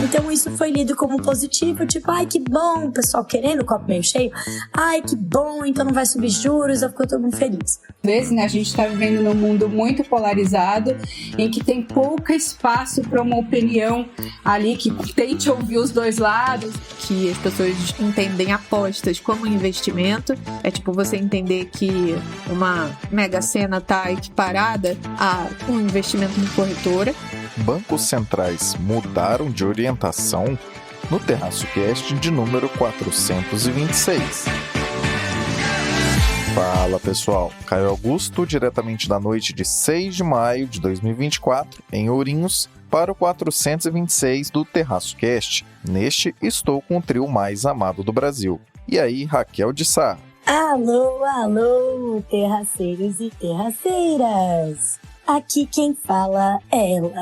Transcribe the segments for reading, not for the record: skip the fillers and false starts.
Então isso foi lido como positivo, tipo, ai que bom, o pessoal querendo o copo meio cheio, ai que bom, então não vai subir juros, eu fico todo mundo feliz. Às vezes, né, a gente está vivendo num mundo muito polarizado, em que tem pouco espaço para uma opinião ali que tente ouvir os dois lados. Que as pessoas entendem apostas como investimento, é tipo você entender que uma Mega Sena está equiparada a um investimento em corretora. Bancos centrais mudaram de orientação no Terraço Cast de número 426. Fala pessoal, Caio Augusto, diretamente da noite de 6 de maio de 2024, em Ourinhos, para o 426 do Terraço Cast. Neste, estou com o trio mais amado do Brasil. E aí, Raquel de Sá? Alô, alô, terraceiros e terraceiras! Aqui quem fala é ela,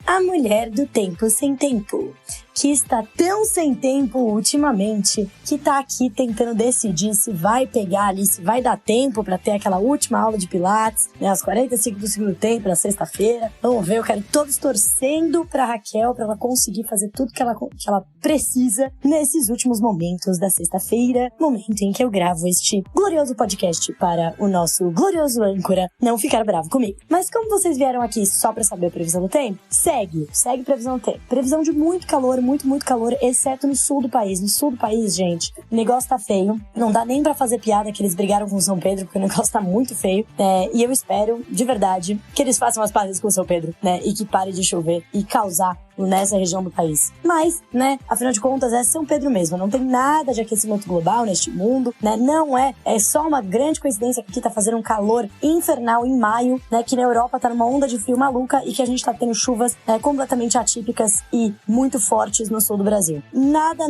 a mulher do tempo sem tempo, que está tão sem tempo ultimamente, que tá aqui tentando decidir se vai pegar ali, se vai dar tempo para ter aquela última aula de Pilates, né, às 45 do segundo tempo, na sexta-feira. Vamos ver, eu quero todos torcendo pra Raquel, pra ela conseguir fazer tudo que ela precisa nesses últimos momentos da sexta-feira, momento em que eu gravo este glorioso podcast para o nosso glorioso âncora não ficar bravo comigo. Mas como vocês vieram aqui só pra saber a previsão do tempo, segue previsão do tempo. Previsão de muito calor, muito calor, exceto no sul do país. No sul do país, gente, o negócio tá feio. Não dá nem pra fazer piada que eles brigaram com o São Pedro, porque o negócio tá muito feio. E eu espero, de verdade, que eles façam as pazes com o São Pedro, né? E que pare de chover e causar nessa região do país. Mas, né, afinal de contas, é São Pedro mesmo. Não tem nada de aquecimento global neste mundo, né? Não é só uma grande coincidência que aqui tá fazendo um calor infernal em maio, né? Que na Europa tá numa onda de frio maluca e que a gente tá tendo chuvas completamente atípicas e muito fortes no sul do Brasil. Nada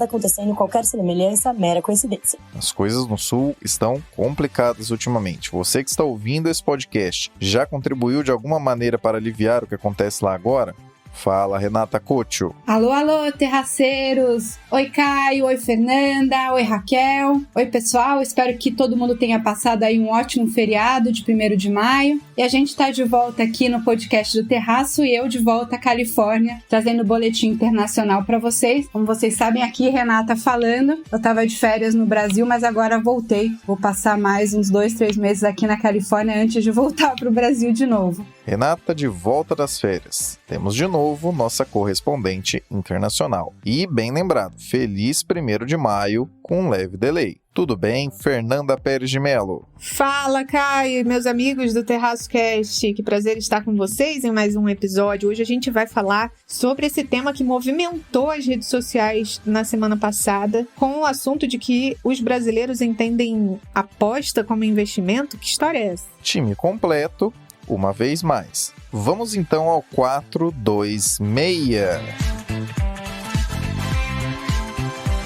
acontecendo, qualquer semelhança, mera coincidência. As coisas no sul estão complicadas ultimamente. Você que está ouvindo esse podcast, já contribuiu de alguma maneira para aliviar o que acontece lá agora? Fala, Renata Couto. Alô, terraceiros. Oi, Caio. Oi, Fernanda. Oi, Raquel. Oi, pessoal. Espero que todo mundo tenha passado aí um ótimo feriado de 1º de maio. E a gente tá de volta aqui no podcast do Terraço e eu de volta à Califórnia, trazendo o boletim internacional para vocês. Como vocês sabem, aqui, Renata falando. Eu tava de férias no Brasil, mas agora voltei. Vou passar mais uns 2-3 meses aqui na Califórnia antes de voltar pro Brasil de novo. Renata de volta das férias. Temos de novo nossa correspondente internacional. E bem lembrado, feliz 1º de maio com um leve delay. Tudo bem, Fernanda Pérez de Mello? Fala, Caio e meus amigos do Terraço Cast. Que prazer estar com vocês em mais um episódio. Hoje a gente vai falar sobre esse tema que movimentou as redes sociais na semana passada, com o assunto de que os brasileiros entendem aposta como investimento. Que história é essa? Time completo, uma vez mais. Vamos então ao 426.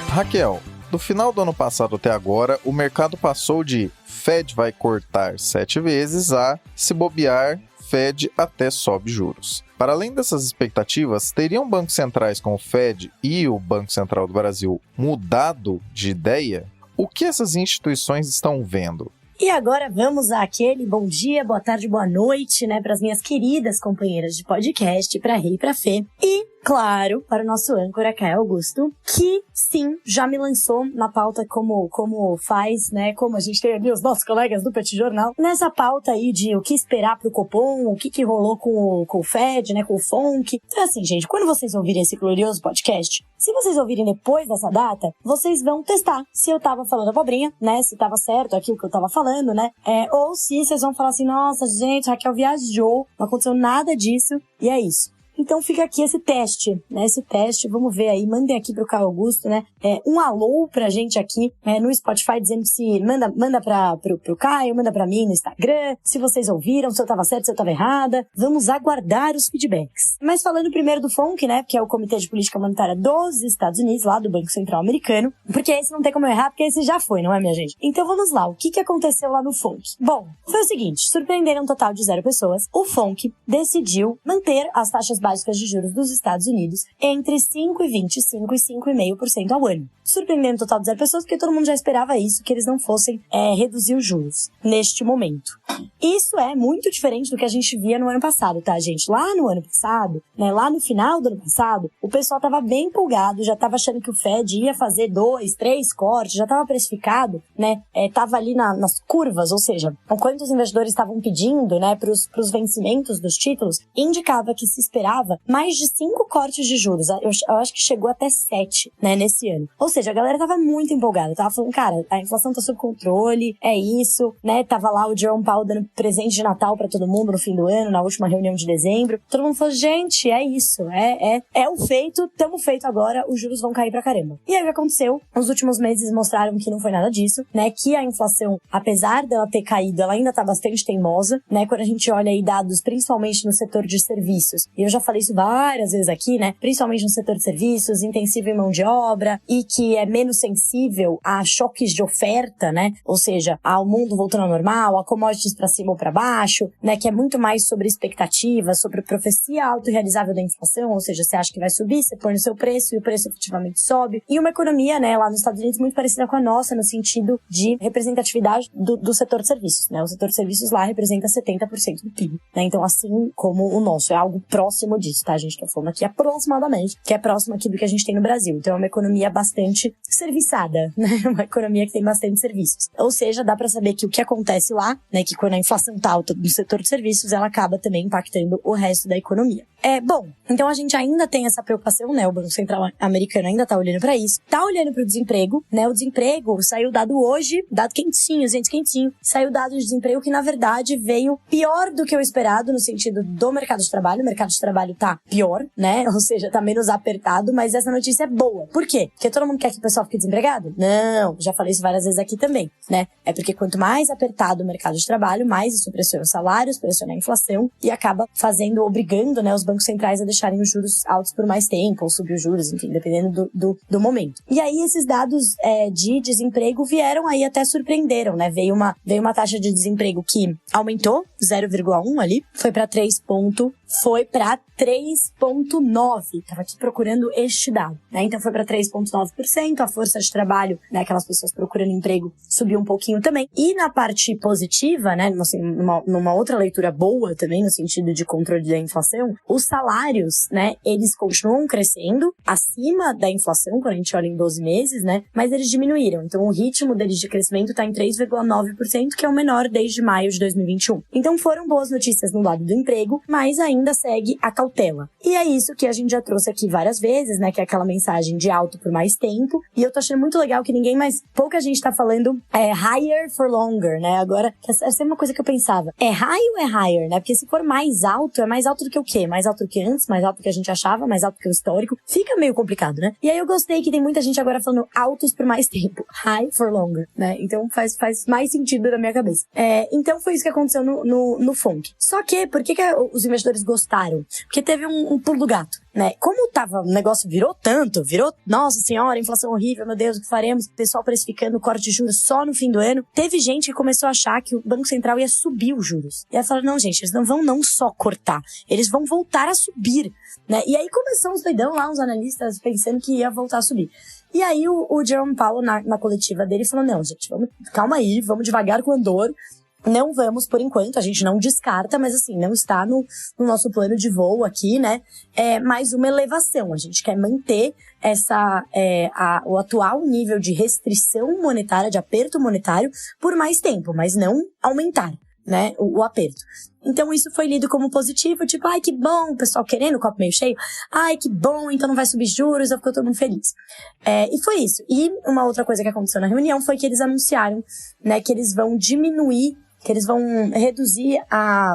Raquel, do final do ano passado até agora, o mercado passou de Fed vai cortar 7 vezes a, se bobear, Fed até sobe juros. Para além dessas expectativas, teriam bancos centrais como o Fed e o Banco Central do Brasil mudado de ideia? O que essas instituições estão vendo? E agora vamos àquele bom dia, boa tarde, boa noite, né, para as minhas queridas companheiras de podcast, para Rei e para Fê. E, claro, para o nosso âncora, Caio Augusto, que, sim, já me lançou na pauta como faz, né, como a gente tem ali os nossos colegas do Petit Jornal, nessa pauta aí de o que esperar pro Copom, o que rolou com o Fed, né, com o FONC. Então, assim, gente, quando vocês ouvirem esse glorioso podcast, se vocês ouvirem depois dessa data, vocês vão testar se eu tava falando abobrinha, né, se tava certo aquilo que eu tava falando, né, ou se vocês vão falar assim, nossa, gente, Raquel viajou, não aconteceu nada disso, e é isso. Então fica aqui esse teste, né? Esse teste, vamos ver aí, mandem aqui pro Caio Augusto, né? Um alô pra gente aqui no Spotify, dizendo que se manda pro Caio, manda pra mim no Instagram, se vocês ouviram, se eu tava certo, se eu tava errada. Vamos aguardar os feedbacks. Mas falando primeiro do FONC, né? Que é o Comitê de Política Monetária dos Estados Unidos, lá do Banco Central Americano, porque esse não tem como eu errar, porque esse já foi, não é, minha gente? Então vamos lá, o que aconteceu lá no FONC? Bom, foi o seguinte, surpreenderam um total de 0 pessoas. O FONC decidiu manter as taxas básicas de juros dos Estados Unidos entre 5,25% e 5,5% ao ano. surpreendendo o total de 0 pessoas, porque todo mundo já esperava isso, que eles não fossem reduzir os juros neste momento. Isso é muito diferente do que a gente via no ano passado, tá, gente? Lá no ano passado, né, lá no final do ano passado, o pessoal tava bem empolgado, já tava achando que o Fed ia fazer 2, 3 cortes, já tava precificado, né, tava ali nas curvas, ou seja, quanto os investidores estavam pedindo, né, pros vencimentos dos títulos, indicava que se esperava mais de 5 cortes de juros. Eu acho que chegou até 7, né, nesse ano. Ou seja, a galera tava muito empolgada, tava falando, cara, a inflação tá sob controle, é isso, né, tava lá o Jerome Powell dando presente de Natal pra todo mundo no fim do ano, na última reunião de dezembro. Todo mundo falou, gente, é isso, é o feito, tamo feito agora, os juros vão cair pra caramba. E aí o que aconteceu? Os últimos meses mostraram que não foi nada disso, né, que a inflação, apesar dela ter caído, ela ainda tá bastante teimosa, né, quando a gente olha aí dados, principalmente no setor de serviços, e eu já falei isso várias vezes aqui, né, principalmente no setor de serviços, intensivo em mão de obra, e que é menos sensível a choques de oferta, né, ou seja, ao mundo voltando ao normal, a commodities pra cima ou pra baixo, né, que é muito mais sobre expectativa, sobre profecia autorrealizável da inflação, ou seja, você acha que vai subir, você põe no seu preço e o preço efetivamente sobe. E uma economia, né, lá nos Estados Unidos muito parecida com a nossa no sentido de representatividade do setor de serviços, né? O setor de serviços lá representa 70% do PIB, né? Então, assim como o nosso, é algo próximo disso, tá? A gente tá falando aqui aproximadamente, que é próximo aqui do que a gente tem no Brasil. Então, é uma economia bastante serviçada, né? Uma economia que tem bastante serviços. Ou seja, dá pra saber que o que acontece lá, né, que quando a inflação tá alta no setor de serviços, ela acaba também impactando o resto da economia. Bom, então a gente ainda tem essa preocupação, né? O Banco Central americano ainda tá olhando pra isso. Tá olhando pro desemprego, né? O desemprego saiu dado hoje, dado quentinho, gente, quentinho. Saiu dado de desemprego que, na verdade, veio pior do que o esperado no sentido do mercado de trabalho. O mercado de trabalho tá pior, né? Ou seja, tá menos apertado, mas essa notícia é boa. Por quê? Porque todo mundo quer que o pessoal fique desempregado? Não, já falei isso várias vezes aqui também, né? É porque quanto mais apertado o mercado de trabalho, mais isso pressiona os salários, pressiona a inflação e acaba obrigando, né, os bancos centrais a deixarem os juros altos por mais tempo, ou subir os juros, enfim, dependendo do momento. E aí esses dados de desemprego vieram aí até surpreenderam, né? Veio uma taxa de desemprego que aumentou 0,1 ali, foi para 3,9. Tava aqui procurando este dado, né? Então foi para 3,9%, a força de trabalho, né, aquelas pessoas procurando emprego, subiu um pouquinho também. E na parte positiva, né, assim, numa outra leitura boa também, no sentido de controle da inflação, os salários, né, eles continuam crescendo acima da inflação, quando a gente olha em 12 meses, né, mas eles diminuíram. Então o ritmo deles de crescimento tá em 3,9%, que é o menor desde maio de 2021. Então foram boas notícias no lado do emprego, mas ainda segue a cautela. E é isso que a gente já trouxe aqui várias vezes, né, que é aquela mensagem de alto por mais tempo, e eu tô achando muito legal que pouca gente tá falando higher for longer, né, agora, essa é uma coisa que eu pensava, é high ou é higher, né, porque se for mais alto, é mais alto do que o quê? Mais alto do que antes, mais alto do que a gente achava, mais alto do que o histórico, fica meio complicado, né, e aí eu gostei que tem muita gente agora falando altos por mais tempo, high for longer, né, então faz mais sentido na minha cabeça. Então foi isso que aconteceu no FONC. Só que, por que os investidores gostaram? Porque teve um pulo do gato, né? Como o negócio virou, nossa senhora, inflação horrível, meu Deus, o que faremos? O pessoal precificando o corte de juros só no fim do ano. Teve gente que começou a achar que o Banco Central ia subir os juros. E aí falaram, não, gente, eles não vão não só cortar, eles vão voltar a subir, né? E aí começou uns doidão lá, uns analistas pensando que ia voltar a subir. E aí o Jerome Powell, na coletiva dele, falou, não, gente, calma aí, vamos devagar com o andor. Não vamos, por enquanto, a gente não descarta, mas assim, não está no nosso plano de voo aqui, né? Mais uma elevação. A gente quer manter o atual nível de restrição monetária, de aperto monetário, por mais tempo, mas não aumentar, né, o aperto. Então isso foi lido como positivo, tipo, ai que bom, o pessoal querendo o copo meio cheio, ai que bom, então não vai subir juros, ficou todo mundo feliz. E foi isso. E uma outra coisa que aconteceu na reunião foi que eles anunciaram, né, que eles vão diminuir, que eles vão reduzir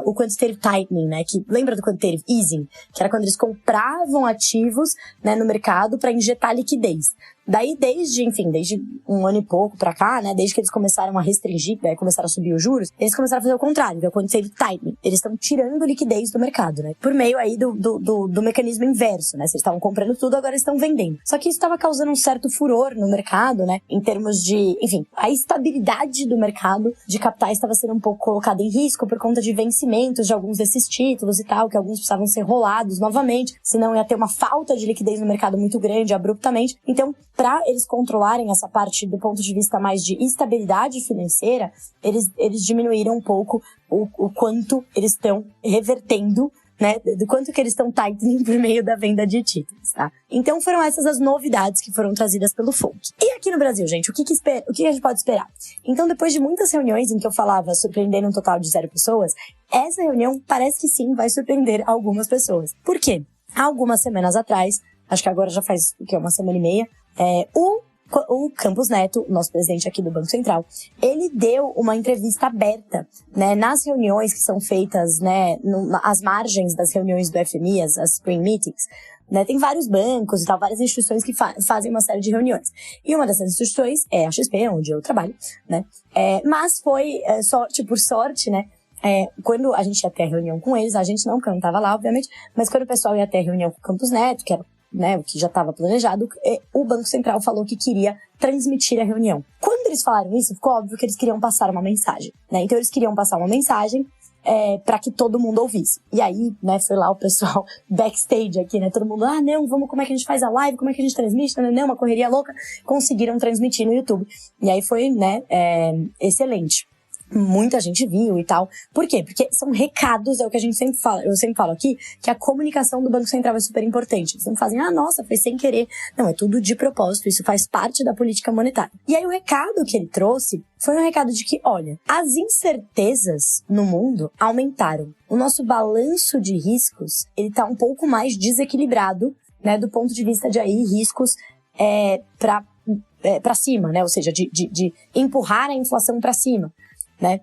o quantitative tightening, né, que lembra do quantitative easing, que era quando eles compravam ativos, né, no mercado para injetar liquidez. Daí, desde um ano e pouco pra cá, né, desde que eles começaram a restringir, né, começaram a subir os juros, eles começaram a fazer o contrário, que é o quantitative tightening. Eles estão tirando liquidez do mercado, né, por meio aí do mecanismo inverso, né, se eles estavam comprando tudo, agora eles estão vendendo. Só que isso estava causando um certo furor no mercado, né, em termos de, enfim, a estabilidade do mercado de capitais estava sendo um pouco colocada em risco por conta de vencimentos de alguns desses títulos e tal, que alguns precisavam ser rolados novamente, senão ia ter uma falta de liquidez no mercado muito grande, abruptamente. Então, para eles controlarem essa parte do ponto de vista mais de estabilidade financeira, eles diminuíram um pouco o quanto eles estão revertendo, né, do quanto que eles estão tightening por meio da venda de títulos, tá? Então foram essas as novidades que foram trazidas pelo FONC. E aqui no Brasil, gente, o que a gente pode esperar? Então, depois de muitas reuniões em que eu falava surpreendendo um total de 0 pessoas, essa reunião parece que sim vai surpreender algumas pessoas. Por quê? Há algumas semanas atrás, acho que agora já faz uma semana e meia, o Campos Neto, nosso presidente aqui do Banco Central, ele deu uma entrevista aberta, né, nas reuniões que são feitas, né, às margens das reuniões do FMI, as Spring Meetings, né, tem vários bancos e tal, várias instituições que fazem uma série de reuniões. E uma dessas instituições é a XP, onde eu trabalho, né, mas foi, por sorte, né, quando a gente ia ter a reunião com eles, a gente não cantava lá, obviamente, mas quando o pessoal ia ter a reunião com o Campos Neto, que era, né, o que já estava planejado, o Banco Central falou que queria transmitir a reunião. Quando eles falaram isso, ficou óbvio que eles queriam passar uma mensagem, né? Então eles queriam passar uma mensagem para que todo mundo ouvisse. E aí, né, foi lá o pessoal backstage aqui, né? Todo mundo, não, vamos, como é que a gente faz a live? Como é que a gente transmite? Não, uma correria louca. Conseguiram transmitir no YouTube. E aí foi, né, excelente. Muita gente viu e tal. Por quê? Porque são recados, é o que a gente sempre fala. Eu sempre falo aqui que a comunicação do Banco Central é super importante. Eles não fazem, nossa, foi sem querer. Não, é tudo de propósito. Isso faz parte da política monetária. E aí o recado que ele trouxe foi um recado de que, olha, as incertezas no mundo aumentaram. O nosso balanço de riscos, ele tá um pouco mais desequilibrado, né, do ponto de vista de aí riscos para cima, né? Ou seja, de empurrar a inflação para cima. Né?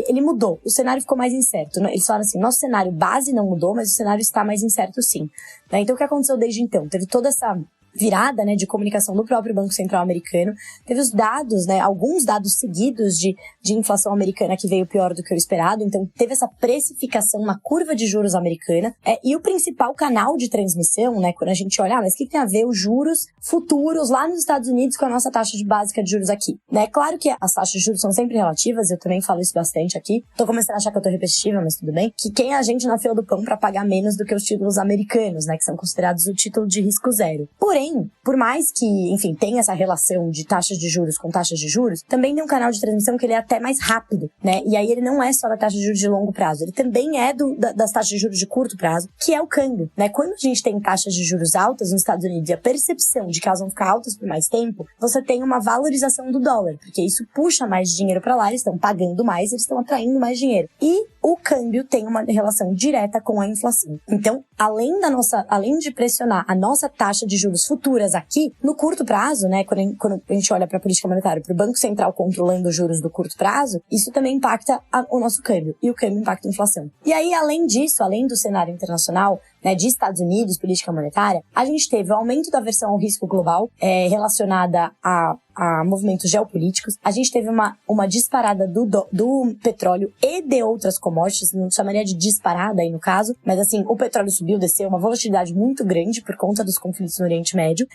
Ele mudou, o cenário ficou mais incerto. Eles falaram assim, nosso cenário base não mudou, mas o cenário está mais incerto sim. Né? Então o que aconteceu desde então? Teve toda essa virada, né, de comunicação do próprio Banco Central americano, teve os dados, né, alguns dados seguidos de inflação americana que veio pior do que o esperado, então teve essa precificação na curva de juros americana, e o principal canal de transmissão, né, quando a gente olha, mas o que tem a ver os juros futuros lá nos Estados Unidos com a nossa taxa básica de juros aqui, né? Claro que as taxas de juros são sempre relativas, eu também falo isso bastante aqui, tô começando a achar que eu tô repetitiva, mas tudo bem, que quem é a gente na fila do pão para pagar menos do que os títulos americanos, né, que são considerados o título de risco zero. Porém, por mais que, enfim, tenha essa relação de taxas de juros com taxas de juros, também tem um canal de transmissão que ele é até mais rápido, né? E aí ele não é só da taxa de juros de longo prazo, ele também é das taxas de juros de curto prazo, que é o câmbio, né? Quando a gente tem taxas de juros altas nos Estados Unidos e a percepção de que elas vão ficar altas por mais tempo, você tem uma valorização do dólar, porque isso puxa mais dinheiro para lá, eles estão pagando mais, eles estão atraindo mais dinheiro. E o câmbio tem uma relação direta com a inflação. Então, além de pressionar a nossa taxa de juros futuras aqui, no curto prazo, né, quando a gente olha para a política monetária, para o Banco Central controlando os juros do curto prazo, isso também impacta o nosso câmbio, e o câmbio impacta a inflação. E aí, além disso, além do cenário internacional, né, de Estados Unidos, política monetária, a gente teve o aumento da aversão ao risco global relacionada a movimentos geopolíticos. A gente teve uma disparada do petróleo e de outras commodities, não chamaria de disparada aí no caso, mas assim, o petróleo subiu, desceu, uma volatilidade muito grande por conta dos conflitos no Oriente Médio.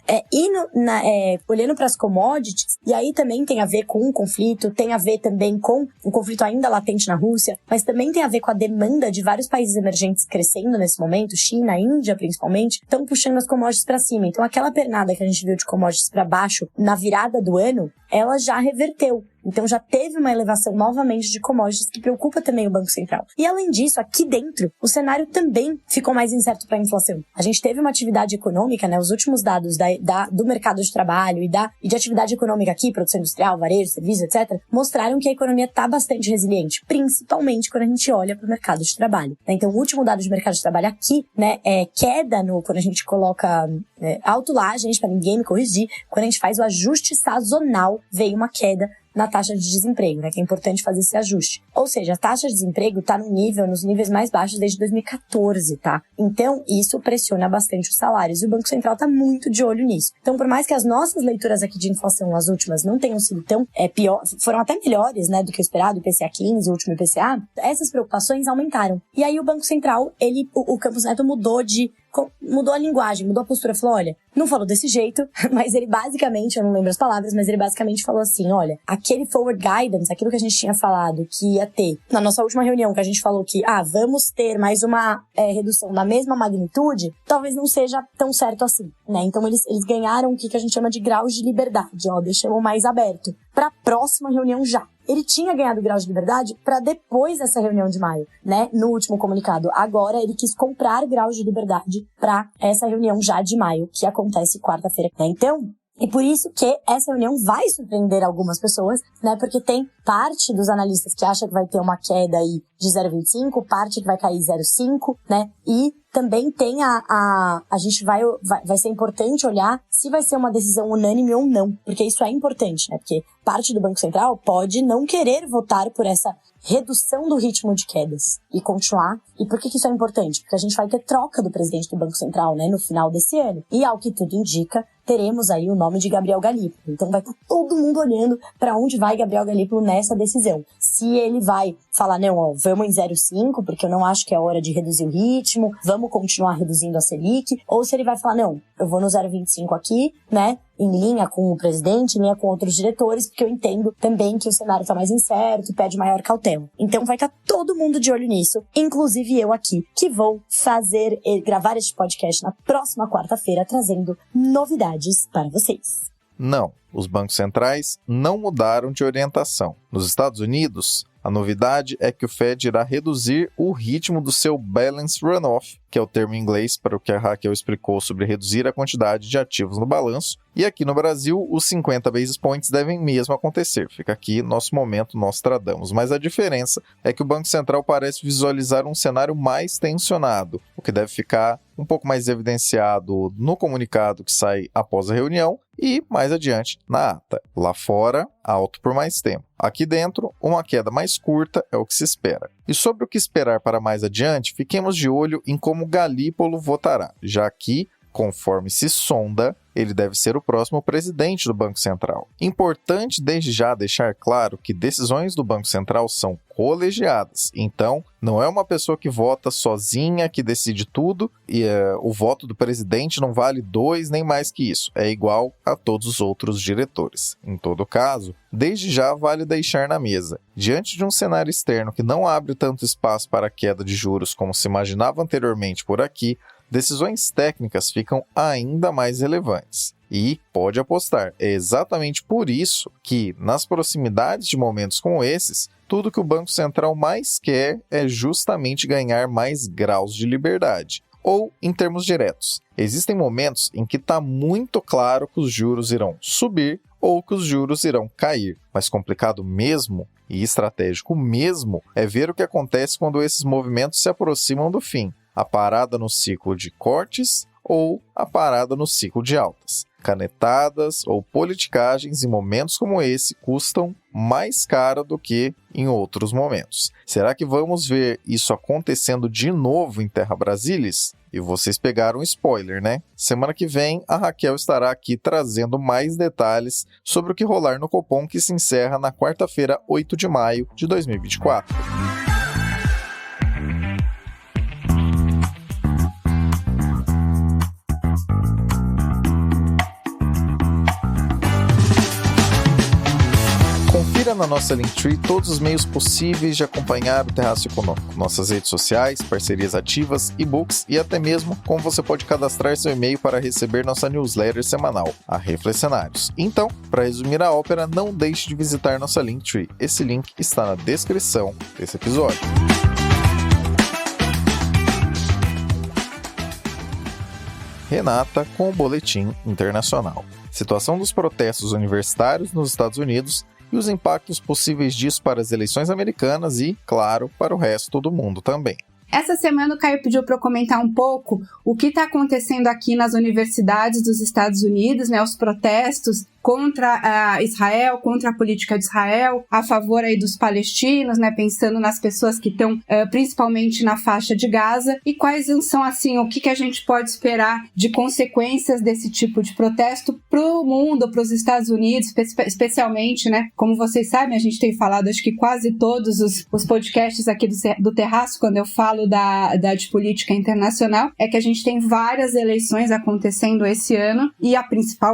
Olhando para as commodities, e aí também tem a ver com o conflito, tem a ver também com o conflito ainda latente na Rússia, mas também tem a ver com a demanda de vários países emergentes crescendo nesse momento, China, Índia principalmente, estão puxando as commodities para cima. Então aquela pernada que a gente viu de commodities para baixo na virada do ano, ela já reverteu. Então já teve uma elevação novamente de commodities que preocupa também o Banco Central. E além disso, aqui dentro, o cenário também ficou mais incerto para a inflação. A gente teve uma atividade econômica, né, os últimos dados do mercado de trabalho e de atividade econômica aqui, produção industrial, varejo, serviço, etc., mostraram que a economia está bastante resiliente, principalmente quando a gente olha para o mercado de trabalho. Então o último dado de mercado de trabalho aqui, né, é queda quando a gente coloca alto lá, gente, para ninguém me corrigir, quando a gente faz o ajuste sazonal, veio uma queda na taxa de desemprego, né, que é importante fazer esse ajuste. Ou seja, a taxa de desemprego está nos níveis mais baixos desde 2014, tá? Então, isso pressiona bastante os salários, e o Banco Central está muito de olho nisso. Então, por mais que as nossas leituras aqui de inflação, as últimas, não tenham sido tão pior, foram até melhores, né, do que o esperado, o IPCA 15, o último IPCA, essas preocupações aumentaram. E aí o Banco Central, o Campos Neto mudou a linguagem, mudou a postura, falou, olha, não falou desse jeito, mas ele basicamente, eu não lembro as palavras, mas ele basicamente falou assim, olha, aqui aquele forward guidance, aquilo que a gente tinha falado que ia ter na nossa última reunião, que a gente falou que, vamos ter mais uma redução da mesma magnitude, talvez não seja tão certo assim, né? Então eles ganharam o que a gente chama de graus de liberdade, deixamos mais aberto para a próxima reunião já. Ele tinha ganhado grau de liberdade para depois dessa reunião de maio, né? No último comunicado. Agora ele quis comprar graus de liberdade para essa reunião já de maio, que acontece quarta-feira, né? Então, e por isso que essa reunião vai surpreender algumas pessoas, né? Porque tem parte dos analistas que acha que vai ter uma queda aí de 0,25, parte que vai cair 0,5, né? E também tem a gente vai ser importante olhar se vai ser uma decisão unânime ou não, porque isso é importante, né? Porque parte do Banco Central pode não querer votar por essa redução do ritmo de quedas e continuar. E por que isso é importante? Porque a gente vai ter troca do presidente do Banco Central, né, no final desse ano. E ao que tudo indica, teremos aí o nome de Gabriel Galípolo. Então vai estar todo mundo olhando para onde vai Gabriel Galípolo nessa decisão. Se ele vai falar, não, vamos em 0,5, porque eu não acho que é hora de reduzir o ritmo, vamos continuar reduzindo a Selic, ou se ele vai falar, não, eu vou no 0,25 aqui, né, em linha com o presidente, em linha com outros diretores, porque eu entendo também que o cenário está mais incerto e pede maior cautela. Então vai estar todo mundo de olho nisso, inclusive eu aqui, que vou gravar este podcast na próxima quarta-feira, trazendo novidades para vocês. Não, os bancos centrais não mudaram de orientação. Nos Estados Unidos, a novidade é que o Fed irá reduzir o ritmo do seu balance runoff, que é o termo em inglês para o que a Raquel explicou sobre reduzir a quantidade de ativos no balanço. E aqui no Brasil, os 50 basis points devem mesmo acontecer. Fica aqui nosso momento Nostradamus. Mas a diferença é que o Banco Central parece visualizar um cenário mais tensionado, o que deve ficar um pouco mais evidenciado no comunicado que sai após a reunião e mais adiante na ata. Lá fora, alto por mais tempo. Aqui dentro, uma queda mais curta é o que se espera. E sobre o que esperar para mais adiante, fiquemos de olho em como Galípolo votará, já que, conforme se sonda, ele deve ser o próximo presidente do Banco Central. Importante desde já deixar claro que decisões do Banco Central são colegiadas, então não é uma pessoa que vota sozinha, que decide tudo, e o voto do presidente não vale 2 nem mais que isso, é igual a todos os outros diretores. Em todo caso, desde já vale deixar na mesa. Diante de um cenário externo que não abre tanto espaço para a queda de juros como se imaginava anteriormente por aqui, decisões técnicas ficam ainda mais relevantes. E, pode apostar, é exatamente por isso que, nas proximidades de momentos como esses, tudo que o Banco Central mais quer é justamente ganhar mais graus de liberdade. Ou, em termos diretos, existem momentos em que está muito claro que os juros irão subir ou que os juros irão cair. Mas complicado mesmo e estratégico mesmo é ver o que acontece quando esses movimentos se aproximam do fim. A parada no ciclo de cortes ou a parada no ciclo de altas. Canetadas ou politicagens em momentos como esse custam mais caro do que em outros momentos. Será que vamos ver isso acontecendo de novo em Terra Brasilis? E vocês pegaram um spoiler, né? Semana que vem, a Raquel estará aqui trazendo mais detalhes sobre o que rolar no Copom, que se encerra na quarta-feira, 8 de maio de 2024. Confira na nossa Linktree todos os meios possíveis de acompanhar o Terraço Econômico. Nossas redes sociais, parcerias ativas, e-books e até mesmo como você pode cadastrar seu e-mail para receber nossa newsletter semanal, a Reflexionários. Então, para resumir a ópera, não deixe de visitar nossa Linktree. Esse link está na descrição desse episódio. Renata com o Boletim Internacional. Situação dos protestos universitários nos Estados Unidos e os impactos possíveis disso para as eleições americanas e, claro, para o resto do mundo também. Essa semana o Caio pediu para eu comentar um pouco o que está acontecendo aqui nas universidades dos Estados Unidos, né, os protestos contra Israel, contra a política de Israel, a favor aí dos palestinos, né, pensando nas pessoas que estão principalmente na faixa de Gaza, e quais são, assim, o que a gente pode esperar de consequências desse tipo de protesto para o mundo, para os Estados Unidos, especialmente, né, como vocês sabem, a gente tem falado, acho que quase todos os podcasts aqui do Terraço, quando eu falo de política internacional, é que a gente tem várias eleições acontecendo esse ano, e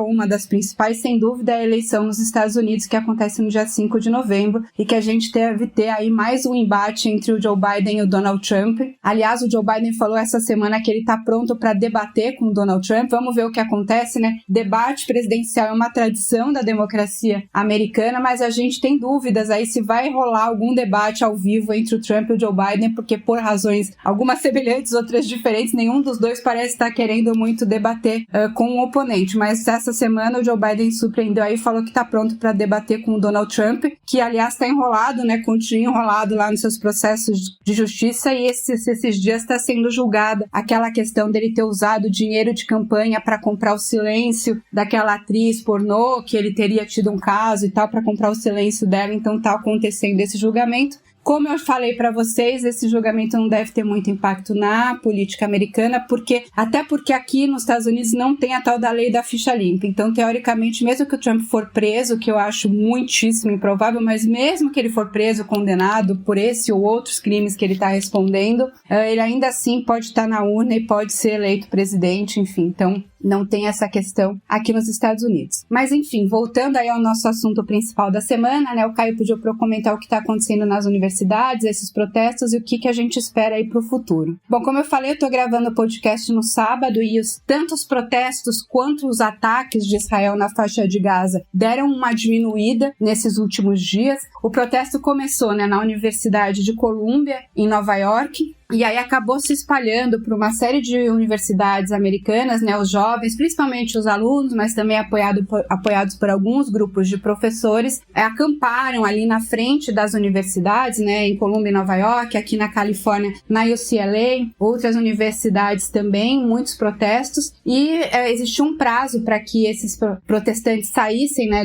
uma das principais, sem dúvida é a eleição nos Estados Unidos, que acontece no dia 5 de novembro, e que a gente deve ter aí mais um embate entre o Joe Biden e o Donald Trump. Aliás, o Joe Biden falou essa semana que ele está pronto para debater com o Donald Trump. Vamos ver o que acontece, né? Debate presidencial é uma tradição da democracia americana, mas a gente tem dúvidas aí se vai rolar algum debate ao vivo entre o Trump e o Joe Biden, porque por razões algumas semelhantes, outras diferentes, nenhum dos dois parece estar querendo muito debater com o oponente. Mas essa semana o Joe Biden surpreendeu aí e falou que está pronto para debater com o Donald Trump, que aliás está enrolado, né? Continua enrolado lá nos seus processos de justiça, e esses dias está sendo julgada aquela questão dele ter usado dinheiro de campanha para comprar o silêncio daquela atriz pornô, que ele teria tido um caso e tal, para comprar o silêncio dela. Então tá acontecendo esse julgamento. Como eu falei para vocês, esse julgamento não deve ter muito impacto na política americana, até porque aqui nos Estados Unidos não tem a tal da lei da ficha limpa. Então, teoricamente, mesmo que o Trump for preso, que eu acho muitíssimo improvável, mas mesmo que ele for preso, condenado por esse ou outros crimes que ele está respondendo, ele ainda assim pode estar na urna e pode ser eleito presidente, enfim. Então, não tem essa questão aqui nos Estados Unidos. Mas, enfim, voltando aí ao nosso assunto principal da semana, né? O Caio pediu para eu comentar o que está acontecendo nas universidades, esses protestos e o que a gente espera aí para o futuro. Bom, como eu falei, eu estou gravando o podcast no sábado e tanto os protestos quanto os ataques de Israel na faixa de Gaza deram uma diminuída nesses últimos dias. O protesto começou, né, na Universidade de Columbia, em Nova York, e aí acabou se espalhando para uma série de universidades americanas, né? Os jovens, principalmente os alunos, mas também apoiados por alguns grupos de professores, acamparam ali na frente das universidades, né? Em Columbia e Nova York, aqui na Califórnia, na UCLA, outras universidades também, muitos protestos, e existia um prazo para que esses protestantes saíssem, né,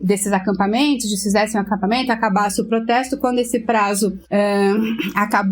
desses acampamentos, desfizessem o acampamento, acabasse o protesto. Quando esse prazo acabou,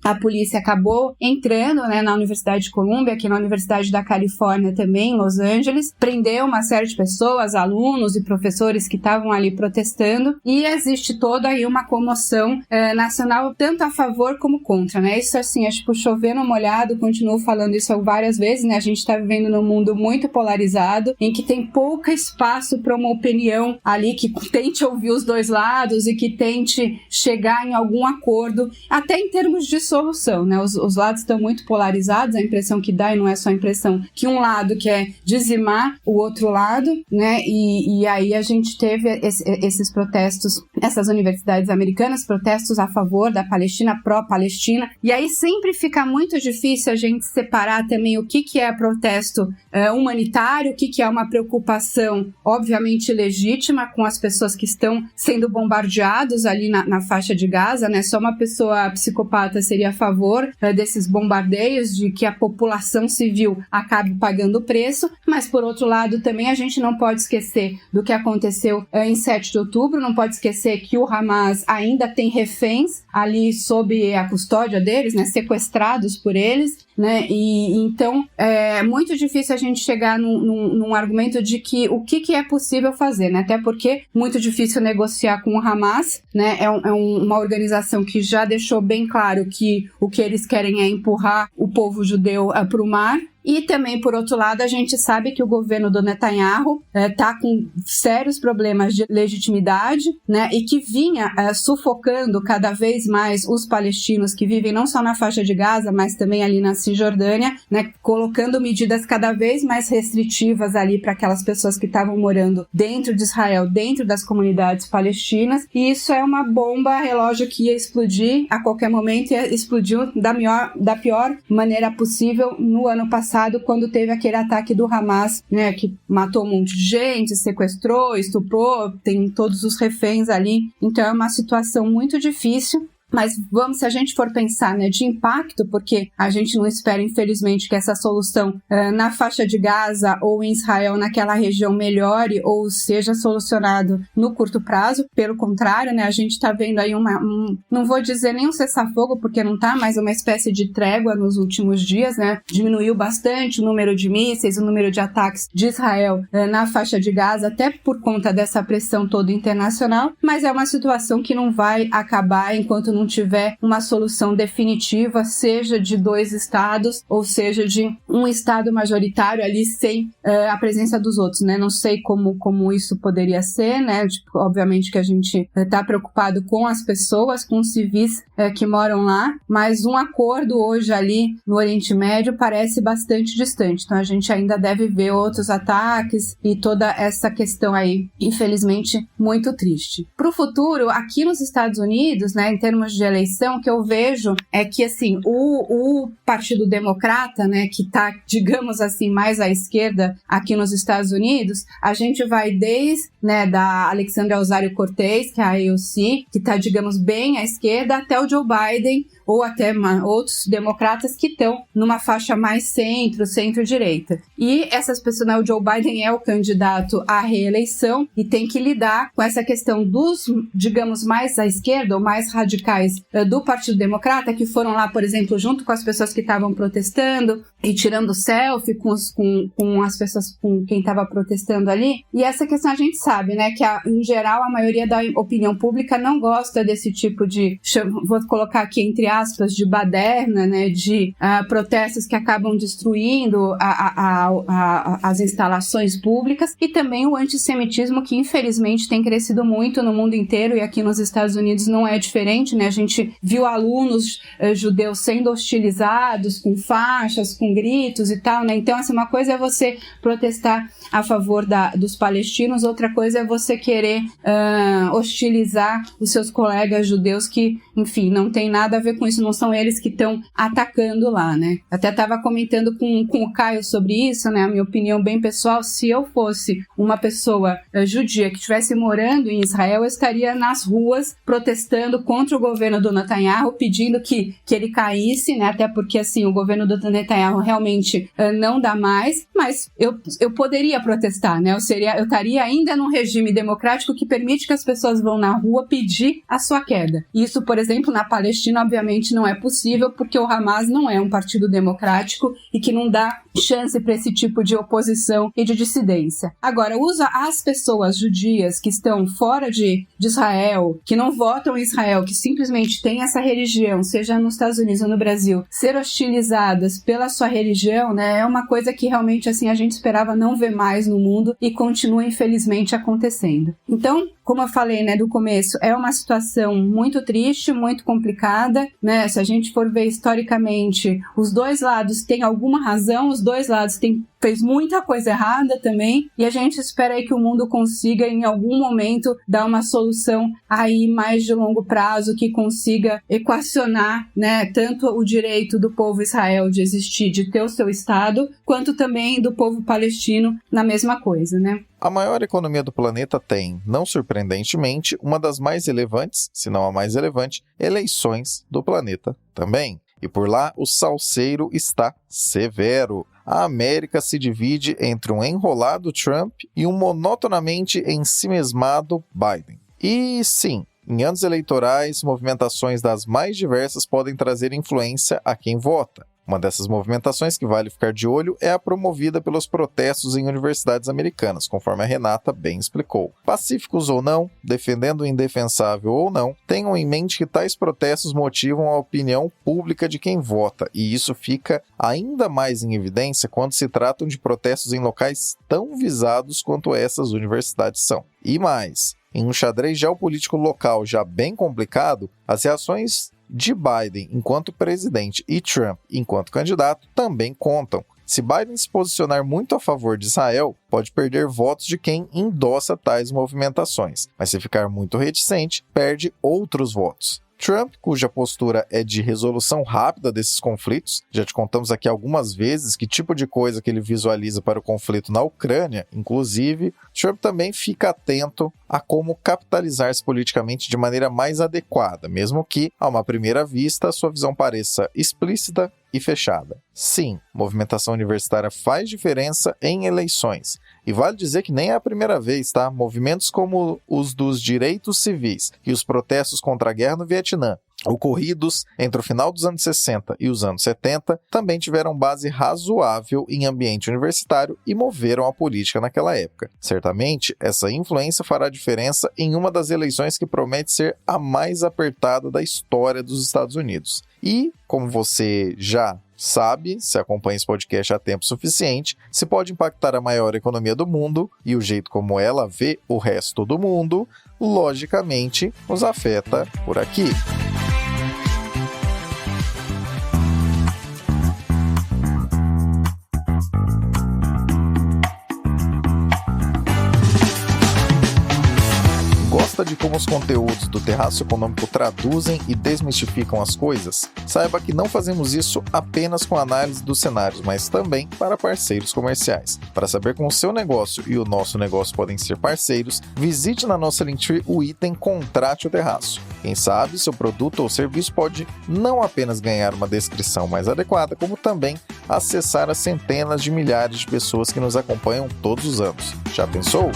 a polícia acabou entrando, né, na Universidade de Columbia, aqui na Universidade da Califórnia também, em Los Angeles, prendeu uma série de pessoas, alunos e professores que estavam ali protestando, e existe toda aí uma comoção nacional, tanto a favor como contra, né? Isso assim, é tipo chover no molhado, continuo falando isso várias vezes, né? A gente está vivendo num mundo muito polarizado, em que tem pouco espaço para uma opinião ali que tente ouvir os dois lados e que tente chegar em algum acordo, até em termos de solução, né? Os lados estão muito polarizados, a impressão que dá, e não é só a impressão, que um lado quer dizimar o outro lado, né? E aí a gente teve esses protestos, essas universidades americanas, protestos a favor da Palestina, pró-Palestina, e aí sempre fica muito difícil a gente separar também o que é protesto humanitário, o que é uma preocupação, obviamente, legítima com as pessoas que estão sendo bombardeados ali na faixa de Gaza, né? Só uma pessoa psicopata seria a favor desses bombardeios, de que a população civil acabe pagando o preço, mas por outro lado também a gente não pode esquecer do que aconteceu em 7 de outubro, não pode esquecer que o Hamas ainda tem reféns ali sob a custódia deles, né, sequestrados por eles, né, e então é muito difícil a gente chegar num argumento de que o que é possível fazer, né, até porque muito difícil negociar com o Hamas, né, é uma organização que já deixou bem claro que o que eles querem é empurrar o povo judeu para o mar. E também, por outro lado, a gente sabe que o governo do Netanyahu está com sérios problemas de legitimidade, né, e que vinha sufocando cada vez mais os palestinos que vivem não só na faixa de Gaza, mas também ali na Cisjordânia, né, colocando medidas cada vez mais restritivas ali para aquelas pessoas que estavam morando dentro de Israel, dentro das comunidades palestinas. E isso é uma bomba relógio que ia explodir a qualquer momento, e explodiu da pior maneira possível no ano passado, quando teve aquele ataque do Hamas, né, que matou um monte de gente, sequestrou, estuprou, tem todos os reféns ali. Então é uma situação muito difícil. Mas se a gente for pensar, né, de impacto, porque a gente não espera, infelizmente, que essa solução na faixa de Gaza ou em Israel, naquela região, melhore ou seja solucionado no curto prazo. Pelo contrário, né, a gente está vendo aí não vou dizer nem um cessar-fogo, porque não está, mas uma espécie de trégua nos últimos dias, né? Diminuiu bastante o número de mísseis, o número de ataques de Israel na faixa de Gaza, até por conta dessa pressão toda internacional, mas é uma situação que não vai acabar enquanto não tiver uma solução definitiva, seja de 2 estados ou seja de um estado majoritário ali sem a presença dos outros, né? Não sei como isso poderia ser, né? Tipo, obviamente que a gente está preocupado com as pessoas, com os civis que moram lá, mas um acordo hoje ali no Oriente Médio parece bastante distante. Então a gente ainda deve ver outros ataques e toda essa questão aí, infelizmente, muito triste. Para o futuro, aqui nos Estados Unidos, né, em termos de eleição, o que eu vejo é que assim, o Partido Democrata, né, que está, digamos assim, mais à esquerda aqui nos Estados Unidos, a gente vai desde, né, da Alexandria Ocasio-Cortez, que é a AOC, que está, digamos, bem à esquerda, até o Joe Biden, ou até outros democratas que estão numa faixa mais centro-direita. E essas pessoas, né, o Joe Biden é o candidato à reeleição e tem que lidar com essa questão dos, digamos, mais à esquerda ou mais radicais do Partido Democrata, que foram lá, por exemplo, junto com as pessoas que estavam protestando e tirando selfie com as pessoas, com quem estava protestando ali. E essa questão a gente sabe, né, que em geral a maioria da opinião pública não gosta desse tipo de, vou colocar aqui entre aspas, de baderna, né, de protestos que acabam destruindo as instalações públicas, e também o antissemitismo, que infelizmente tem crescido muito no mundo inteiro, e aqui nos Estados Unidos não é diferente, né? A gente viu alunos judeus sendo hostilizados com faixas, com gritos e tal, né? Então, assim, uma coisa é você protestar a favor dos palestinos, outra coisa é você querer hostilizar os seus colegas judeus que, enfim, não tem nada a ver com isso, não são eles que estão atacando lá, né? Até estava comentando com o Caio sobre isso, né? A minha opinião bem pessoal, se eu fosse uma pessoa judia que estivesse morando em Israel, eu estaria nas ruas protestando contra o governo do Netanyahu, pedindo que ele caísse, né? Até porque, assim, o governo do Netanyahu realmente não dá mais, mas eu poderia protestar, né? Eu estaria ainda num regime democrático que permite que as pessoas vão na rua pedir a sua queda. Isso, por exemplo, na Palestina, obviamente, não é possível, porque o Hamas não é um partido democrático e que não dá chance para esse tipo de oposição e de dissidência. Agora, usa as pessoas judias que estão fora de Israel, que não votam em Israel, que simplesmente têm essa religião, seja nos Estados Unidos ou no Brasil, ser hostilizadas pela sua religião, né, é uma coisa que realmente, assim, a gente esperava não ver mais no mundo e continua, infelizmente, acontecendo. Então, como eu falei, né, do começo, é uma situação muito triste, muito complicada, né? Se a gente for ver historicamente, os dois lados têm alguma razão, os dois lados fez muita coisa errada também, e a gente espera aí que o mundo consiga, em algum momento, dar uma solução aí mais de longo prazo, que consiga equacionar, né, tanto o direito do povo Israel de existir, de ter o seu Estado, quanto também do povo palestino na mesma coisa, né? A maior economia do planeta tem, não surpreendentemente, uma das mais relevantes, se não a mais relevante, eleições do planeta também. E por lá, o salseiro está severo. A América se divide entre um enrolado Trump e um monotonamente ensimesmado Biden. E sim, em anos eleitorais, movimentações das mais diversas podem trazer influência a quem vota. Uma dessas movimentações que vale ficar de olho é a promovida pelos protestos em universidades americanas, conforme a Renata bem explicou. Pacíficos ou não, defendendo o indefensável ou não, tenham em mente que tais protestos motivam a opinião pública de quem vota, e isso fica ainda mais em evidência quando se tratam de protestos em locais tão visados quanto essas universidades são. E mais, em um xadrez geopolítico local já bem complicado, as reações de Biden enquanto presidente e Trump enquanto candidato também contam. Se Biden se posicionar muito a favor de Israel, pode perder votos de quem endossa tais movimentações, mas se ficar muito reticente, perde outros votos. Trump, cuja postura é de resolução rápida desses conflitos, já te contamos aqui algumas vezes que tipo de coisa que ele visualiza para o conflito na Ucrânia, inclusive, Trump também fica atento a como capitalizar-se politicamente de maneira mais adequada, mesmo que, a uma primeira vista, sua visão pareça explícita e fechada. Sim, movimentação universitária faz diferença em eleições. E vale dizer que nem é a primeira vez, tá? Movimentos como os dos direitos civis e os protestos contra a guerra no Vietnã ocorridos entre o final dos anos 60 e os anos 70 também tiveram base razoável em ambiente universitário e moveram a política naquela época. Certamente, essa influência fará diferença em uma das eleições que promete ser a mais apertada da história dos Estados Unidos. E, como você já sabe, se acompanha esse podcast há tempo suficiente, se pode impactar a maior economia do mundo e o jeito como ela vê o resto do mundo, logicamente, nos afeta por aqui. Gosta de como os conteúdos do Terraço Econômico traduzem e desmistificam as coisas? Saiba que não fazemos isso apenas com análise dos cenários, mas também para parceiros comerciais. Para saber como o seu negócio e o nosso negócio podem ser parceiros, visite na nossa Linktree o item Contrate o Terraço. Quem sabe seu produto ou serviço pode não apenas ganhar uma descrição mais adequada, como também acessar as centenas de milhares de pessoas que nos acompanham todos os anos. Já pensou?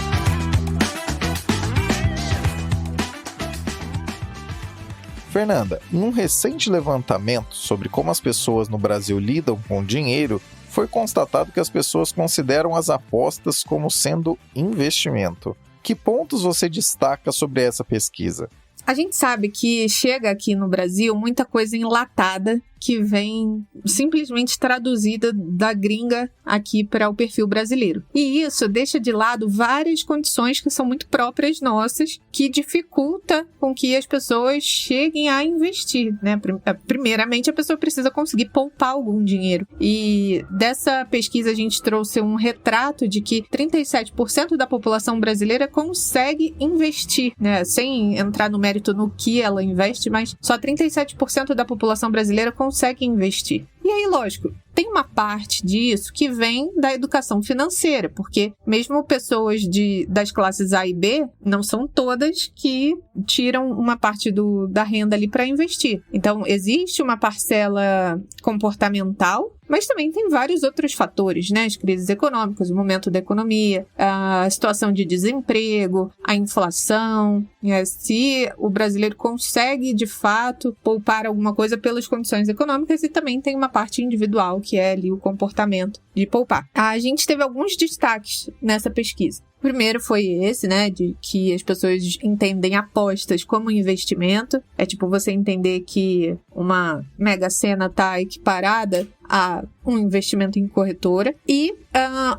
Fernanda, em um recente levantamento sobre como as pessoas no Brasil lidam com dinheiro, foi constatado que as pessoas consideram as apostas como sendo investimento. Que pontos você destaca sobre essa pesquisa? A gente sabe que chega aqui no Brasil muita coisa enlatada que vem simplesmente traduzida da gringa aqui para o perfil brasileiro. E isso deixa de lado várias condições que são muito próprias nossas, que dificulta com que as pessoas cheguem a investir, né? Primeiramente, a pessoa precisa conseguir poupar algum dinheiro. E dessa pesquisa a gente trouxe um retrato de que 37% da população brasileira consegue investir, né? Sem entrar no mérito no que ela investe, mas só 37% da população brasileira consegue investir. E aí, lógico, tem uma parte disso que vem da educação financeira, porque mesmo pessoas das classes A e B, não são todas que tiram uma parte da renda ali para investir. Então, existe uma parcela comportamental, mas também tem vários outros fatores, né? As crises econômicas, o momento da economia, a situação de desemprego, a inflação, se o brasileiro consegue, de fato, poupar alguma coisa pelas condições econômicas, e também tem uma parte individual, que é ali o comportamento de poupar. A gente teve alguns destaques nessa pesquisa. O primeiro foi esse, né, de que as pessoas entendem apostas como investimento. É tipo você entender que uma Mega Sena está equiparada a um investimento em corretora. E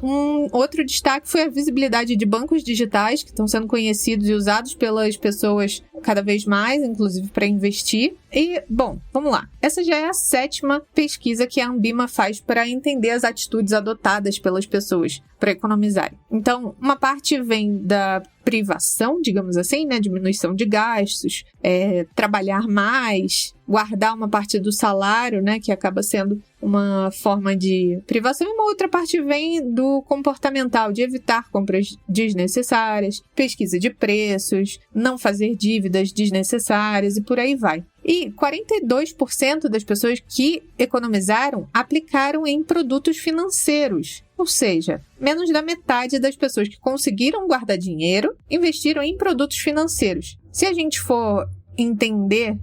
um outro destaque foi a visibilidade de bancos digitais, que estão sendo conhecidos e usados pelas pessoas cada vez mais, inclusive para investir. E, bom, vamos lá. Essa já é a 7ª pesquisa que a Ambima faz para entender as atitudes adotadas pelas pessoas para economizarem. Então, uma parte vem da privação, digamos assim, né? Diminuição de gastos, trabalhar mais, guardar uma parte do salário, né? Que acaba sendo uma forma de privação. E uma outra parte vem do comportamental, de evitar compras desnecessárias, pesquisa de preços, não fazer dívidas desnecessárias e por aí vai. E 42% das pessoas que economizaram aplicaram em produtos financeiros. Ou seja, menos da metade das pessoas que conseguiram guardar dinheiro investiram em produtos financeiros. Se a gente for entender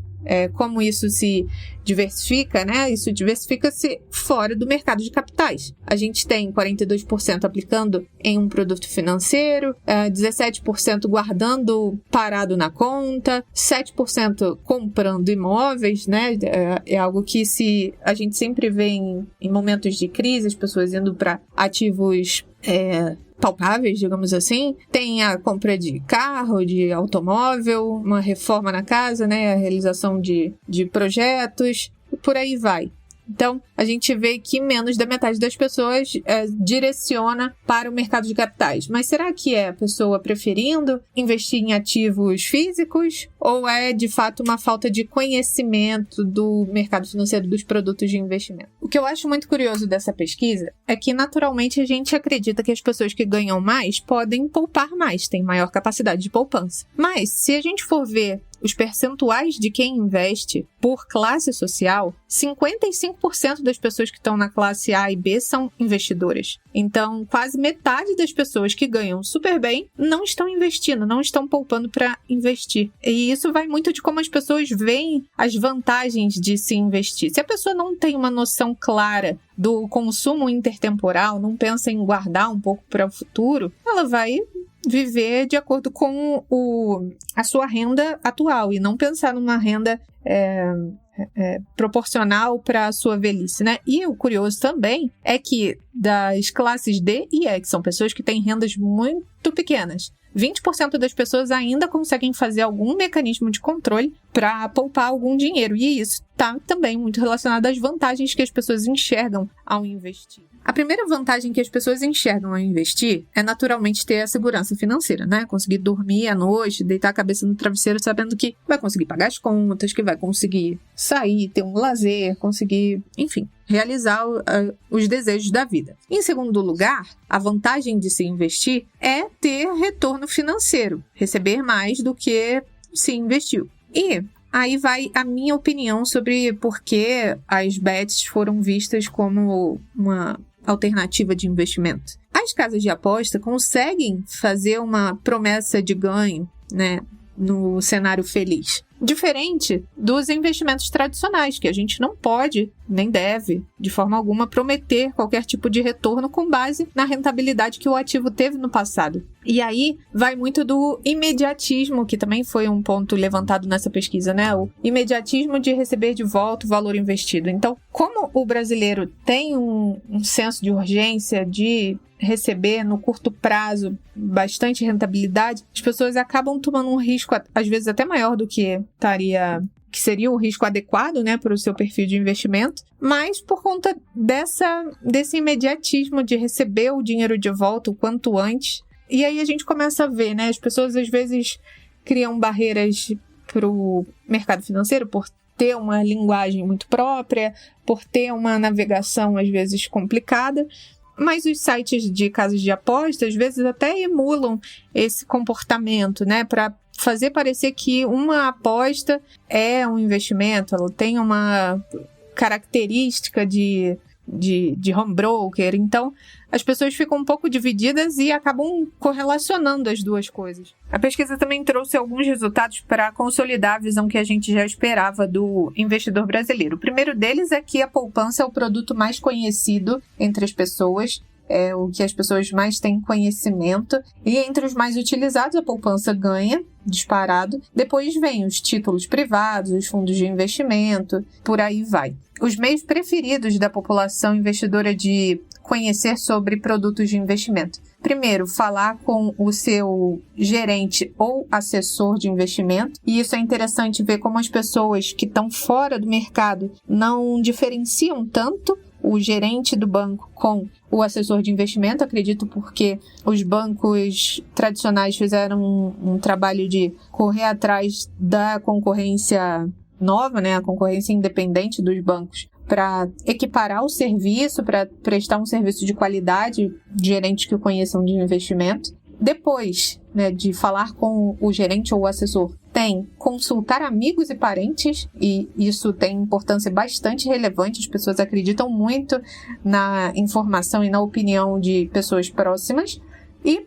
como isso se diversifica, né? Isso diversifica-se fora do mercado de capitais. A gente tem 42% aplicando em um produto financeiro, 17% guardando parado na conta, 7% comprando imóveis, né? É algo que a gente sempre vê em momentos de crise, as pessoas indo para ativos palpáveis, digamos assim. Tem a compra de carro, de automóvel, uma reforma na casa, né? A realização de projetos, e por aí vai. Então, a gente vê que menos da metade das pessoas direciona para o mercado de capitais. Mas será que é a pessoa preferindo investir em ativos físicos ou é, de fato, uma falta de conhecimento do mercado financeiro, dos produtos de investimento? O que eu acho muito curioso dessa pesquisa é que, naturalmente, a gente acredita que as pessoas que ganham mais podem poupar mais, têm maior capacidade de poupança. Mas, se a gente for ver os percentuais de quem investe por classe social, 55% das pessoas que estão na classe A e B são investidoras. Então, quase metade das pessoas que ganham super bem não estão investindo, não estão poupando para investir. E isso vai muito de como as pessoas veem as vantagens de se investir. Se a pessoa não tem uma noção clara do consumo intertemporal, não pensa em guardar um pouco para o futuro, ela vai viver de acordo com a sua renda atual e não pensar numa renda proporcional para a sua velhice, né? E o curioso também é que das classes D e E, que são pessoas que têm rendas muito pequenas, 20% das pessoas ainda conseguem fazer algum mecanismo de controle para poupar algum dinheiro. E isso está também muito relacionado às vantagens que as pessoas enxergam ao investir. A primeira vantagem que as pessoas enxergam ao investir é naturalmente ter a segurança financeira, né? Conseguir dormir à noite, deitar a cabeça no travesseiro sabendo que vai conseguir pagar as contas, que vai conseguir sair, ter um lazer, conseguir, enfim, realizar os desejos da vida. Em segundo lugar, a vantagem de se investir é ter retorno financeiro, receber mais do que se investiu. E aí vai a minha opinião sobre por que as bets foram vistas como uma alternativa de investimento. As casas de aposta conseguem fazer uma promessa de ganho, né, no cenário feliz. Diferente dos investimentos tradicionais, que a gente não pode, nem deve, de forma alguma, prometer qualquer tipo de retorno com base na rentabilidade que o ativo teve no passado. E aí vai muito do imediatismo, que também foi um ponto levantado nessa pesquisa, né? O imediatismo de receber de volta o valor investido. Então, como o brasileiro tem um senso de urgência, de receber no curto prazo bastante rentabilidade, as pessoas acabam tomando um risco, às vezes até maior do que seria o risco adequado, né, para o seu perfil de investimento, mas por conta desse imediatismo de receber o dinheiro de volta o quanto antes. E aí a gente começa a ver, né, as pessoas às vezes criam barreiras para o mercado financeiro por ter uma linguagem muito própria, por ter uma navegação às vezes complicada. Mas os sites de casas de aposta, às vezes, até emulam esse comportamento, né? Para fazer parecer que uma aposta é um investimento, ela tem uma característica de home broker. Então, as pessoas ficam um pouco divididas e acabam correlacionando as duas coisas. A pesquisa também trouxe alguns resultados para consolidar a visão que a gente já esperava do investidor brasileiro. O primeiro deles é que a poupança é o produto mais conhecido entre as pessoas, é o que as pessoas mais têm conhecimento, e entre os mais utilizados a poupança ganha, disparado. Depois vem os títulos privados, os fundos de investimento, por aí vai. Os meios preferidos da população investidora de conhecer sobre produtos de investimento. Primeiro, falar com o seu gerente ou assessor de investimento. E isso é interessante ver como as pessoas que estão fora do mercado não diferenciam tanto o gerente do banco com o assessor de investimento, acredito porque os bancos tradicionais fizeram um trabalho de correr atrás da concorrência nova, né, a concorrência independente dos bancos, para equiparar o serviço, para prestar um serviço de qualidade, gerentes que conheçam de investimento. Depois, né, de falar com o gerente ou o assessor, tem consultar amigos e parentes, e isso tem importância bastante relevante. As pessoas acreditam muito na informação e na opinião de pessoas próximas. E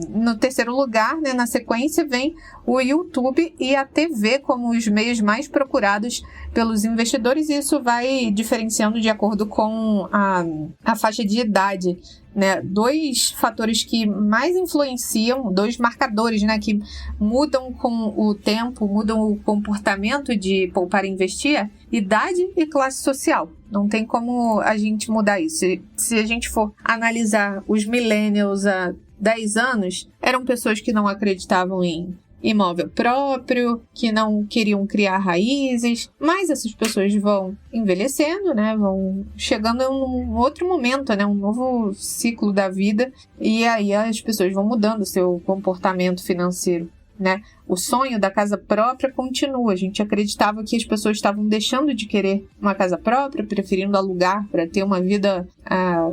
no terceiro lugar, né, na sequência, vem o YouTube e a TV como os meios mais procurados pelos investidores, e isso vai diferenciando de acordo com a faixa de idade, né? Dois fatores que mais influenciam, dois marcadores, né, que mudam com o tempo, mudam o comportamento de poupar e investir: idade e classe social. Não tem como a gente mudar isso. Se a gente for analisar os millennials há 10 anos, eram pessoas que não acreditavam em imóvel próprio, que não queriam criar raízes, mas essas pessoas vão envelhecendo, né? Vão chegando em um outro momento, né? Um novo ciclo da vida, e aí as pessoas vão mudando o seu comportamento financeiro, né? O sonho da casa própria continua. A gente acreditava que as pessoas estavam deixando de querer uma casa própria, preferindo alugar para ter uma vida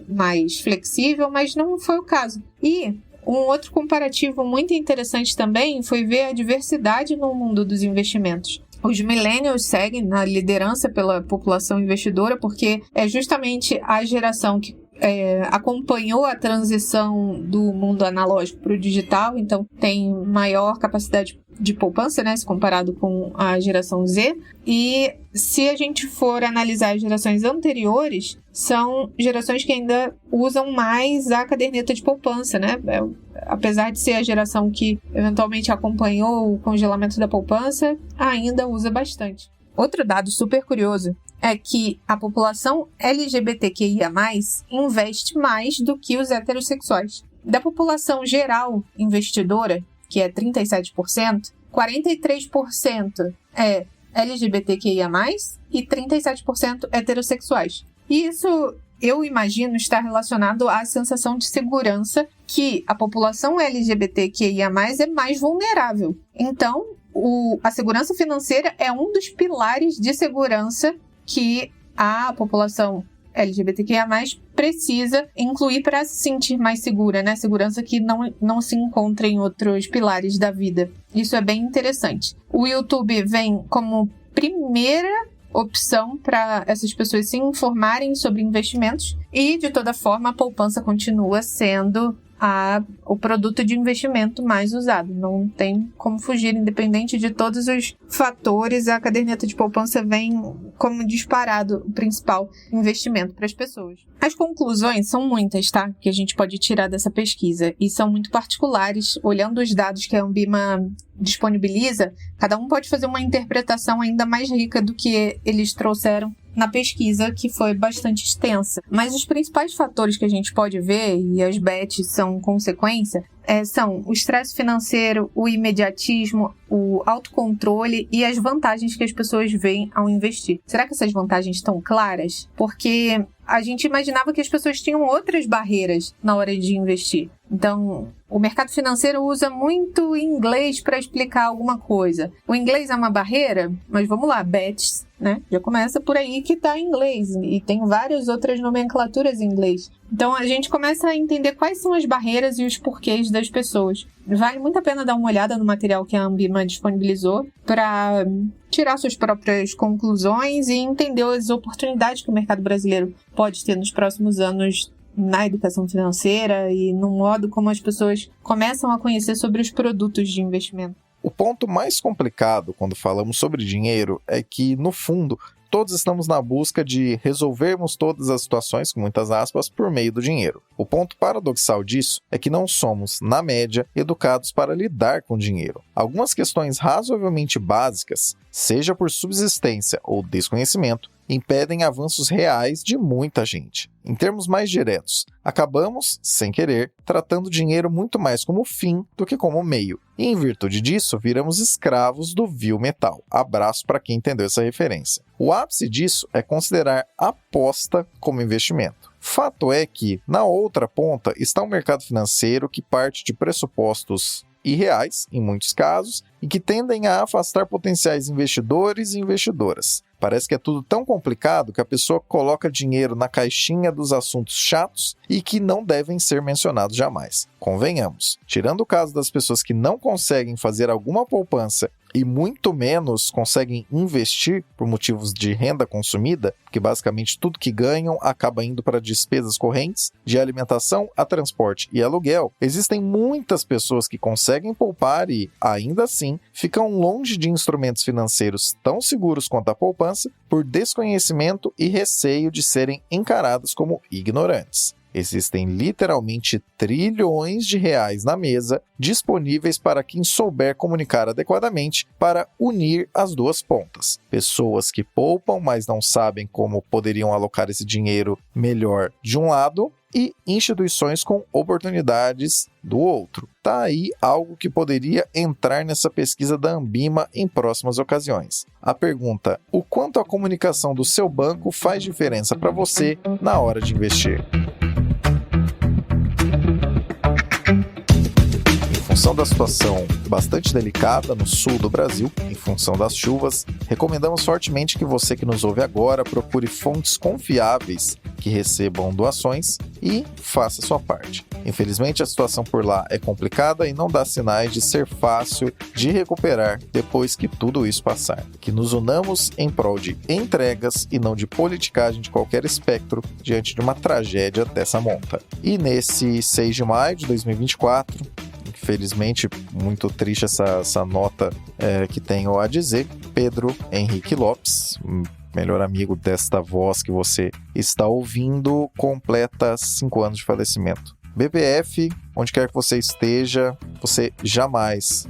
mais flexível, mas não foi o caso. E Um outro comparativo muito interessante também foi ver a diversidade no mundo dos investimentos. Os millennials seguem na liderança pela população investidora porque é justamente a geração que acompanhou a transição do mundo analógico para o digital, então tem maior capacidade de poupança, né, se comparado com a geração Z. E se a gente for analisar as gerações anteriores, são gerações que ainda usam mais a caderneta de poupança, né? Apesar de ser a geração que eventualmente acompanhou o congelamento da poupança, ainda usa bastante. Outro dado super curioso é que a população LGBTQIA+, investe mais do que os heterossexuais. Da população geral investidora, que é 37%, 43% é LGBTQIA+, e 37% heterossexuais. E isso, eu imagino, está relacionado à sensação de segurança que a população LGBTQIA+, é mais vulnerável. Então, a segurança financeira é um dos pilares de segurança que a população LGBTQIA+, precisa incluir para se sentir mais segura, né? Segurança que não se encontra em outros pilares da vida. Isso é bem interessante. O YouTube vem como primeira opção para essas pessoas se informarem sobre investimentos e, de toda forma, a poupança continua sendo o produto de investimento mais usado. Não tem como fugir, independente de todos os fatores, a caderneta de poupança vem como disparado o principal investimento para as pessoas. As conclusões são muitas, tá? Que a gente pode tirar dessa pesquisa e são muito particulares. Olhando os dados que a Ambima disponibiliza, cada um pode fazer uma interpretação ainda mais rica do que eles trouxeram na pesquisa, que foi bastante extensa. Mas os principais fatores que a gente pode ver, e as bets são consequência, são o estresse financeiro, o imediatismo, o autocontrole e as vantagens que as pessoas veem ao investir. Será que essas vantagens estão claras? Porque a gente imaginava que as pessoas tinham outras barreiras na hora de investir. Então, o mercado financeiro usa muito inglês para explicar alguma coisa. O inglês é uma barreira? Mas vamos lá, bets, né? Já começa por aí que está em inglês. E tem várias outras nomenclaturas em inglês. Então, a gente começa a entender quais são as barreiras e os porquês das pessoas. Vale muito a pena dar uma olhada no material que a Ambima disponibilizou para tirar suas próprias conclusões e entender as oportunidades que o mercado brasileiro pode ter nos próximos anos na educação financeira e no modo como as pessoas começam a conhecer sobre os produtos de investimento. O ponto mais complicado quando falamos sobre dinheiro é que, no fundo, todos estamos na busca de resolvermos todas as situações, com muitas aspas, por meio do dinheiro. O ponto paradoxal disso é que não somos, na média, educados para lidar com dinheiro. Algumas questões razoavelmente básicas, seja por subsistência ou desconhecimento, impedem avanços reais de muita gente. Em termos mais diretos, acabamos, sem querer, tratando o dinheiro muito mais como fim do que como meio. E em virtude disso, viramos escravos do vil metal. Abraço para quem entendeu essa referência. O ápice disso é considerar a aposta como investimento. Fato é que, na outra ponta, está o mercado financeiro que parte de pressupostos irreais, em muitos casos, e que tendem a afastar potenciais investidores e investidoras. Parece que é tudo tão complicado que a pessoa coloca dinheiro na caixinha dos assuntos chatos e que não devem ser mencionados jamais. Convenhamos, tirando o caso das pessoas que não conseguem fazer alguma poupança e muito menos conseguem investir por motivos de renda consumida, porque basicamente tudo que ganham acaba indo para despesas correntes, de alimentação a transporte e aluguel, existem muitas pessoas que conseguem poupar e, ainda assim, ficam longe de instrumentos financeiros tão seguros quanto a poupança por desconhecimento e receio de serem encaradas como ignorantes. Existem literalmente trilhões de reais na mesa disponíveis para quem souber comunicar adequadamente para unir as duas pontas. Pessoas que poupam, mas não sabem como poderiam alocar esse dinheiro melhor de um lado, e instituições com oportunidades do outro. Tá aí algo que poderia entrar nessa pesquisa da Ambima em próximas ocasiões. A pergunta: o quanto a comunicação do seu banco faz diferença para você na hora de investir? Em função da situação bastante delicada no sul do Brasil, em função das chuvas, recomendamos fortemente que você que nos ouve agora procure fontes confiáveis que recebam doações e faça sua parte. Infelizmente, a situação por lá é complicada e não dá sinais de ser fácil de recuperar depois que tudo isso passar. Que nos unamos em prol de entregas e não de politicagem de qualquer espectro diante de uma tragédia dessa monta. E nesse 6 de maio de 2024, infelizmente, muito triste essa nota que tenho a dizer, Pedro Henrique Lopes, melhor amigo desta voz que você está ouvindo, completa 5 anos de falecimento. BBF, onde quer que você esteja, você jamais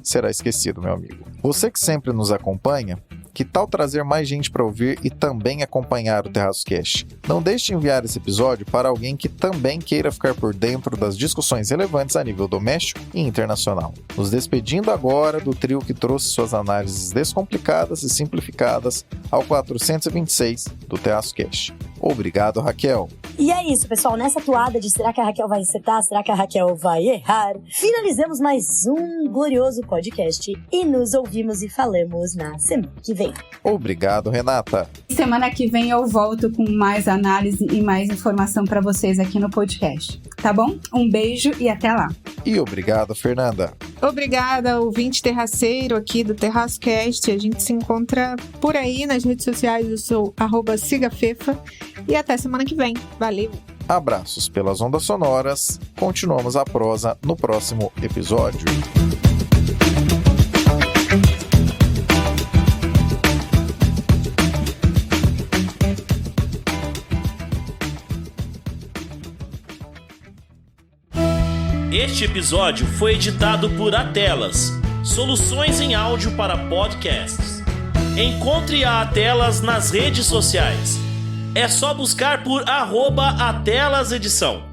será esquecido, meu amigo. Você que sempre nos acompanha, que tal trazer mais gente para ouvir e também acompanhar o Terraço Cast? Não deixe de enviar esse episódio para alguém que também queira ficar por dentro das discussões relevantes a nível doméstico e internacional. Nos despedindo agora do trio que trouxe suas análises descomplicadas e simplificadas ao 426 do Terraço Cast. Obrigado, Raquel. E é isso, pessoal. Nessa toada de será que a Raquel vai acertar, será que a Raquel vai errar, finalizamos mais um glorioso podcast e nos ouvimos e falamos na semana que vem. Obrigado, Renata. Semana que vem eu volto com mais análise e mais informação para vocês aqui no podcast. Tá bom? Um beijo e até lá. E obrigado, Fernanda. Obrigada, ouvinte terraceiro aqui do Terraço Cast. A gente se encontra por aí nas redes sociais. Eu sou @sigafefa. E até semana que vem. Valeu! Abraços pelas ondas sonoras. Continuamos a prosa no próximo episódio. Este episódio foi editado por Atelas, soluções em áudio para podcasts. Encontre a Atelas nas redes sociais. É só buscar por @AtelasEdição.